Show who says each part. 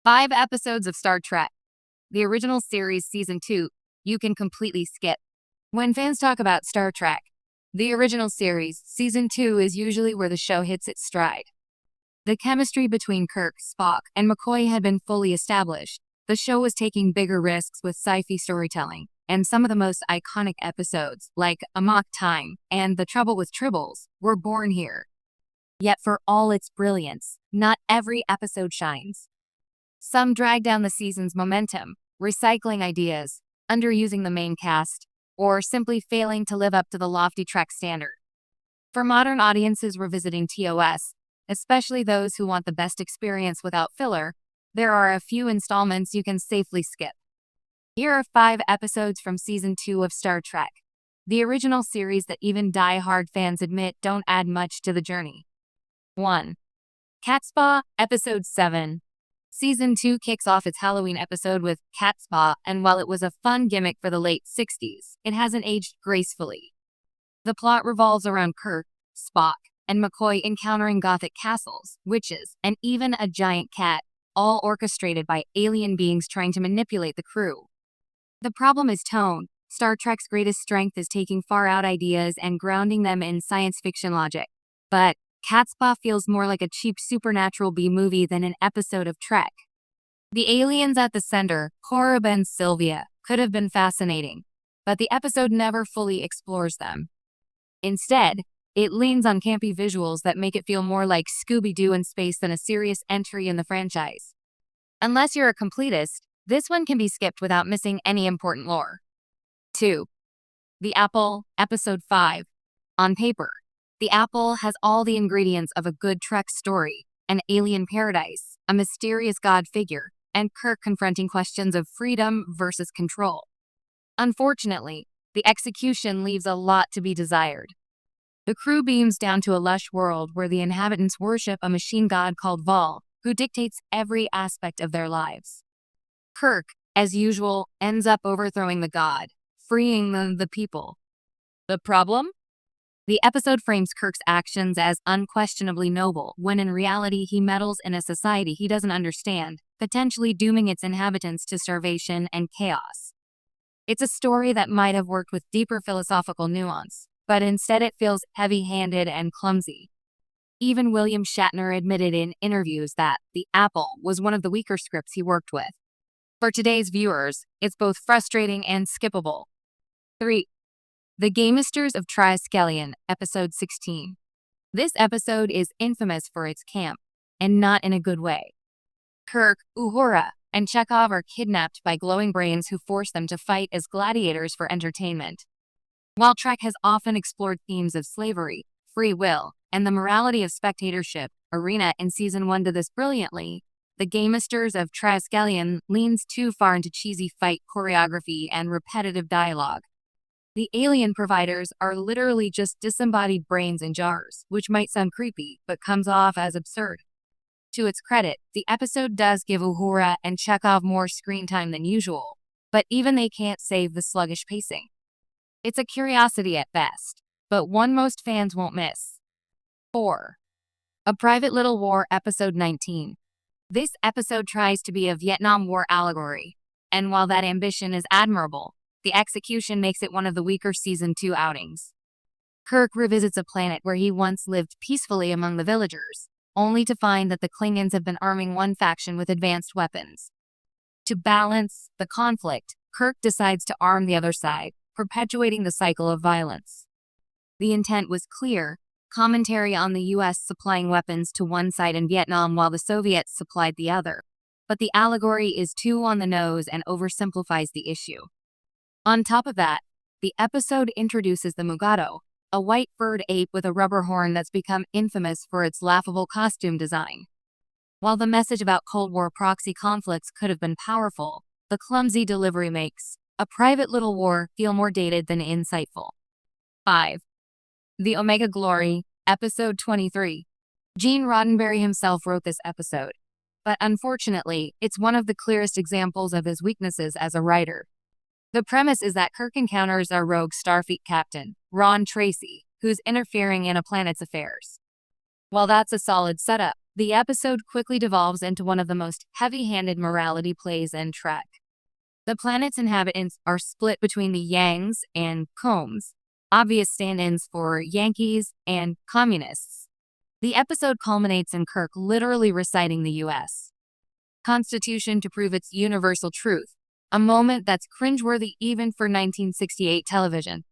Speaker 1: 5 episodes of Star Trek. The original series season 2, you can completely skip. When fans talk about Star Trek, the original series season 2 is usually where the show hits its stride. The chemistry between Kirk, Spock, and McCoy had been fully established. The show was taking bigger risks with sci-fi storytelling, and some of the most iconic episodes, like Amok Time and The Trouble with Tribbles, were born here. Yet for all its brilliance, not every episode shines. Some drag down the season's momentum, recycling ideas, underusing the main cast, or simply failing to live up to the lofty Trek standard. For modern audiences revisiting TOS, especially those who want the best experience without filler, there are a few installments you can safely skip. Here are 5 episodes from Season 2 of Star Trek, the original series that even die-hard fans admit don't add much to the journey. 1. Catspaw, Episode 7. Season 2 kicks off its Halloween episode with Catspaw, and while it was a fun gimmick for the late 60s, it hasn't aged gracefully. The plot revolves around Kirk, Spock, and McCoy encountering Gothic castles, witches, and even a giant cat, all orchestrated by alien beings trying to manipulate the crew. The problem is tone. Star Trek's greatest strength is taking far-out ideas and grounding them in science fiction logic. But Catspaw feels more like a cheap supernatural B-movie than an episode of Trek. The aliens at the center, Korob and Sylvia, could have been fascinating, but the episode never fully explores them. Instead, it leans on campy visuals that make it feel more like Scooby-Doo in space than a serious entry in the franchise. Unless you're a completist, this one can be skipped without missing any important lore. 2. The Apple, Episode 5. On paper, The Apple has all the ingredients of a good Trek story: an alien paradise, a mysterious god figure, and Kirk confronting questions of freedom versus control. Unfortunately, the execution leaves a lot to be desired. The crew beams down to a lush world where the inhabitants worship a machine god called Vol, who dictates every aspect of their lives. Kirk, as usual, ends up overthrowing the god, freeing the people. The problem? The episode frames Kirk's actions as unquestionably noble, when in reality he meddles in a society he doesn't understand, potentially dooming its inhabitants to starvation and chaos. It's a story that might have worked with deeper philosophical nuance, but instead it feels heavy-handed and clumsy. Even William Shatner admitted in interviews that The Apple was one of the weaker scripts he worked with. For today's viewers, it's both frustrating and skippable. 3. The Gamesters of Triskelion, Episode 16. This episode is infamous for its camp, and not in a good way. Kirk, Uhura, and Chekhov are kidnapped by glowing brains who force them to fight as gladiators for entertainment. While Trek has often explored themes of slavery, free will, and the morality of spectatorship, Arena in Season 1 did this brilliantly, The Gamesters of Triskelion leans too far into cheesy fight choreography and repetitive dialogue. The alien providers are literally just disembodied brains in jars, which might sound creepy, but comes off as absurd. To its credit, the episode does give Uhura and Chekhov more screen time than usual, but even they can't save the sluggish pacing. It's a curiosity at best, but one most fans won't miss. 4. A Private Little War, Episode 19. This episode tries to be a Vietnam War allegory, and while that ambition is admirable, the execution makes it one of the weaker Season 2 outings. Kirk revisits a planet where he once lived peacefully among the villagers, only to find that the Klingons have been arming one faction with advanced weapons. To balance the conflict, Kirk decides to arm the other side, perpetuating the cycle of violence. The intent was clear: commentary on the U.S. supplying weapons to one side in Vietnam while the Soviets supplied the other. But the allegory is too on the nose and oversimplifies the issue. On top of that, the episode introduces the Mugato, a white-furred ape with a rubber horn that's become infamous for its laughable costume design. While the message about Cold War proxy conflicts could have been powerful, the clumsy delivery makes A Private Little War feel more dated than insightful. 5. The Omega Glory, Episode 23. Gene Roddenberry himself wrote this episode, but unfortunately, it's one of the clearest examples of his weaknesses as a writer. The premise is that Kirk encounters our rogue Starfleet captain, Ron Tracy, who's interfering in a planet's affairs. While that's a solid setup, The episode quickly devolves into one of the most heavy-handed morality plays in Trek. The planet's inhabitants are split between the Yangs and Combs, obvious stand-ins for Yankees and communists. The episode culminates in Kirk literally reciting the U.S. Constitution to prove its universal truth, a moment that's cringeworthy even for 1968 television.